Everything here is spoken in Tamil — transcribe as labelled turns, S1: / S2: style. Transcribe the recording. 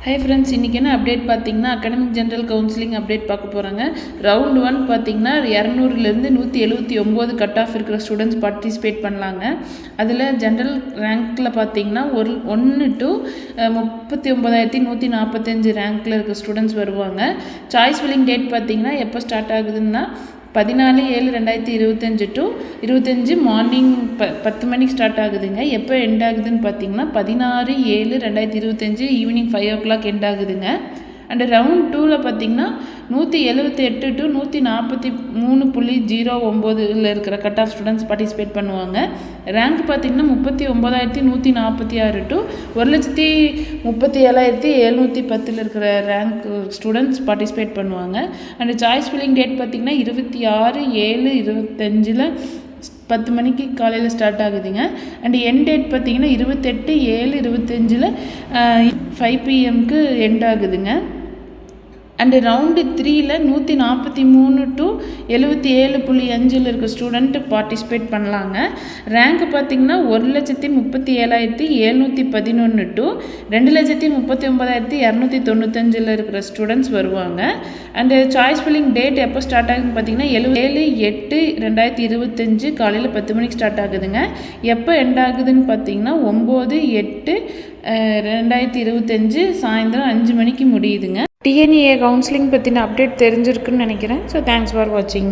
S1: ஹை ஃப்ரெண்ட்ஸ், இன்றைக்கி என்ன அப்டேட் பார்த்தீங்கன்னா அகாடமிக் ஜென்ரல் கவுன்சிலிங் அப்டேட் பார்க்க போகிறாங்க. ரவுண்ட் 1 பார்த்தீங்கன்னா 200லேருந்து 179 கட் ஆஃப் இருக்கிற ஸ்டூடெண்ட்ஸ் பார்ட்டிசிபேட் பண்ணலாங்க. அதில் ஜென்ரல் ரேங்க்கில் பார்த்தீங்கன்னா 1 to 39,145 ரேங்க்கில் இருக்கிற ஸ்டூடெண்ட்ஸ் வருவாங்க. சாய்ஸ் ஃபில்லிங் டேட் பார்த்தீங்கன்னா எப்போ ஸ்டார்ட் ஆகுதுன்னா 14/7/2025 to 25 மார்னிங் 10 மணிக்கு ஸ்டார்ட் ஆகுதுங்க. எப்போ எண்ட் ஆகுதுன்னு பார்த்தீங்கன்னா 16/7/2025 ஈவினிங் 5 o'clock எண்ட் ஆகுதுங்க. அண்ட் ரவுண்ட் 2ல் பார்த்தீங்கன்னா 178 to 143.09 இருக்கிற கட் ஆஃப் ஸ்டூடெண்ட்ஸ் பார்ட்டிசிபேட் பண்ணுவாங்க. ரேங்க் பார்த்தீங்கன்னா 39,146 to 1,37,710 இருக்கிற ரேங்க் ஸ்டூடெண்ட்ஸ் பார்ட்டிசிபேட் பண்ணுவாங்க. அண்ட் சாய்ஸ் ஃபில்லிங் டேட் பார்த்தீங்கன்னா 26/7/25 10 மணிக்கு காலையில் ஸ்டார்ட் ஆகுதுங்க. அண்ட் எண்ட் டேட் பார்த்தீங்கன்னா 28/7/25 5 PM எண்ட் ஆகுதுங்க. அண்டு ரவுண்டு 3ல் 143 to 77.5 இருக்க ஸ்டூடெண்ட் பார்ட்டிசிபேட் பண்ணலாங்க. ரேங்க் பார்த்திங்கன்னா 1,37,711 to 2,39,295 இருக்கிற ஸ்டூடெண்ட்ஸ் வருவாங்க. அண்டு சாய்ஸ் ஃபில்லிங் டேட் எப்போ ஸ்டார்ட் ஆகுதுன்னு பார்த்தீங்கன்னா 7/8/2025 காலையில் 10 மணிக்கு ஸ்டார்ட் ஆகுதுங்க. எப்போ எண்ட் ஆகுதுன்னு பார்த்தீங்கன்னா 9/8/2025 சாயந்தரம் 5 மணிக்கு முடியுதுங்க. டிஎன்ஏ கவுன்சிலிங் பற்றின அப்டேட் தெரிஞ்சிருக்குன்னு நினைக்கிறேன். ஸோ தேங்க்ஸ் ஃபார் வாட்சிங்.